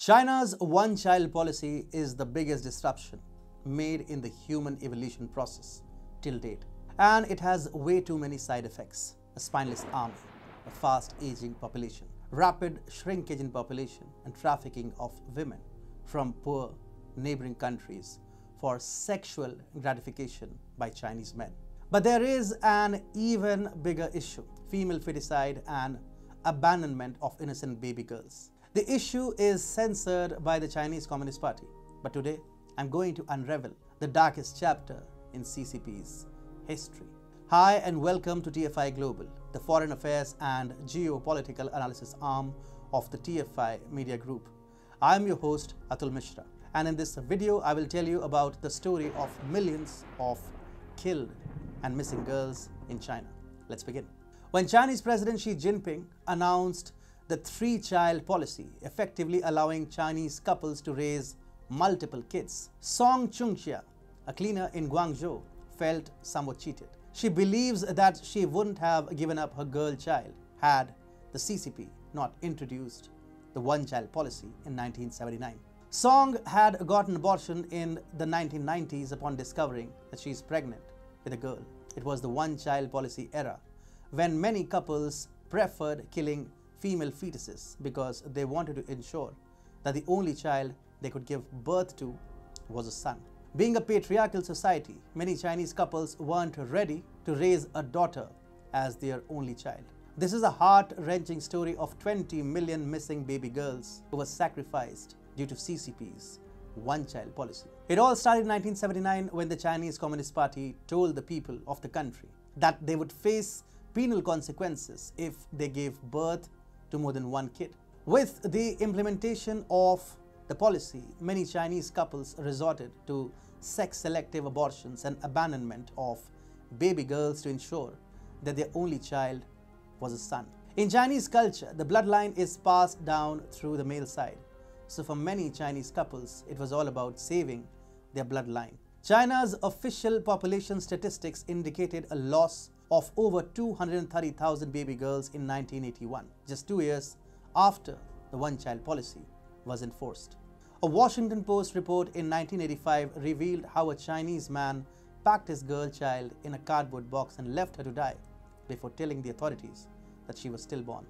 China's one-child policy is the biggest disruption made in the human evolution process till date. And it has way too many side effects. A spineless army, a fast-aging population, rapid shrinkage in population, and trafficking of women from poor neighboring countries for sexual gratification by Chinese men. But there is an even bigger issue: female feticide and abandonment of innocent baby girls. The issue is censored by the Chinese Communist Party. But today, I'm going to unravel the darkest chapter in CCP's history. Hi and welcome to TFI Global, the foreign affairs and geopolitical analysis arm of the TFI Media Group. I am your host, Atul Mishra. And in this video, I will tell you about the story of millions of killed and missing girls in China. Let's begin. When Chinese President Xi Jinping announced the three-child policy, effectively allowing Chinese couples to raise multiple kids, Song Chungxia, a cleaner in Guangzhou, felt somewhat cheated. She believes that she wouldn't have given up her girl child had the CCP not introduced the one-child policy in 1979. Song had gotten abortion in the 1990s upon discovering that she is pregnant with a girl. It was the one-child policy era, when many couples preferred killing female fetuses because they wanted to ensure that the only child they could give birth to was a son. Being a patriarchal society, many Chinese couples weren't ready to raise a daughter as their only child. This is a heart-wrenching story of 20 million missing baby girls who were sacrificed due to CCP's one-child policy. It all started in 1979 when the Chinese Communist Party told the people of the country that they would face penal consequences if they gave birth to more than one kid. With the implementation of the policy, many Chinese couples resorted to sex-selective abortions and abandonment of baby girls to ensure that their only child was a son. In Chinese culture, the bloodline is passed down through the male side. So for many Chinese couples, it was all about saving their bloodline. China's official population statistics indicated a loss of over 230,000 baby girls in 1981, just 2 years after the one-child policy was enforced. A Washington Post report in 1985 revealed how a Chinese man packed his girl child in a cardboard box and left her to die before telling the authorities that she was stillborn.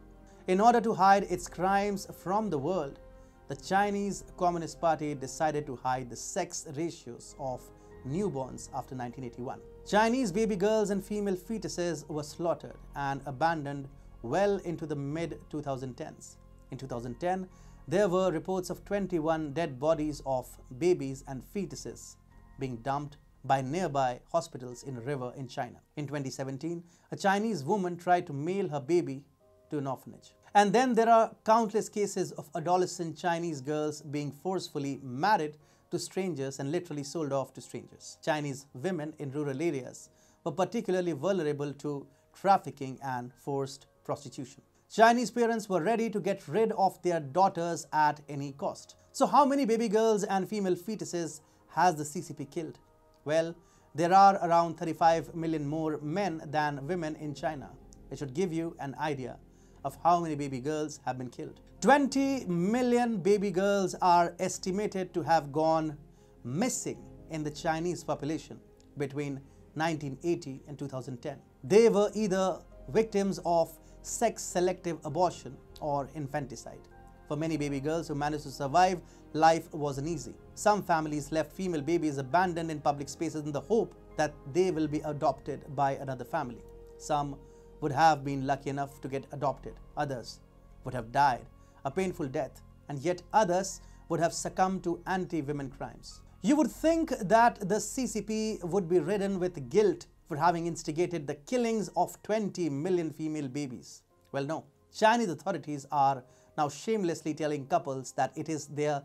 In order to hide its crimes from the world, the Chinese Communist Party decided to hide the sex ratios of newborns after 1981. Chinese baby girls and female fetuses were slaughtered and abandoned well into the mid-2010s. In 2010, there were reports of 21 dead bodies of babies and fetuses being dumped by nearby hospitals in a river in China. In 2017, a Chinese woman tried to mail her baby to an orphanage. And then there are countless cases of adolescent Chinese girls being forcefully married to strangers and literally sold off to strangers. Chinese women in rural areas were particularly vulnerable to trafficking and forced prostitution. Chinese parents were ready to get rid of their daughters at any cost. So how many baby girls and female fetuses has the CCP killed? Well, there are around 35 million more men than women in China. It should give you an idea of how many baby girls have been killed. 20 million baby girls are estimated to have gone missing in the Chinese population between 1980 and 2010. They were either victims of sex-selective abortion or infanticide. For many baby girls who managed to survive, life wasn't easy. Some families left female babies abandoned in public spaces in the hope that they will be adopted by another family. Some would have been lucky enough to get adopted. Others would have died a painful death, and yet others would have succumbed to anti-women crimes. You would think that the CCP would be ridden with guilt for having instigated the killings of 20 million female babies. Well, no. Chinese authorities are now shamelessly telling couples that it is their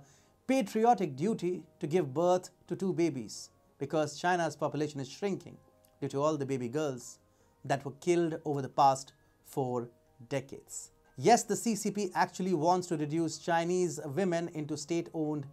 patriotic duty to give birth to 2 babies because China's population is shrinking due to all the baby girls that were killed over the past 4 decades. Yes, the CCP actually wants to reduce Chinese women into state-owned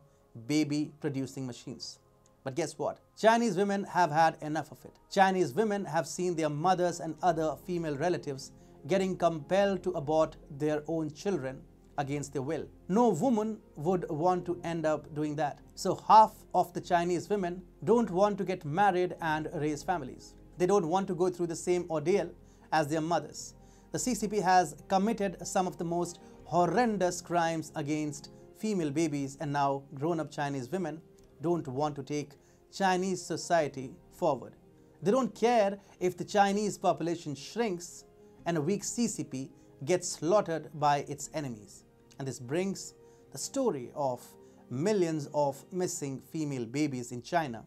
baby-producing machines. But guess what? Chinese women have had enough of it. Chinese women have seen their mothers and other female relatives getting compelled to abort their own children against their will. No woman would want to end up doing that. So half of the Chinese women don't want to get married and raise families. They don't want to go through the same ordeal as their mothers. The CCP has committed some of the most horrendous crimes against female babies, and now grown-up Chinese women don't want to take Chinese society forward. They don't care if the Chinese population shrinks and a weak CCP gets slaughtered by its enemies. And this brings the story of millions of missing female babies in China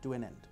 to an end.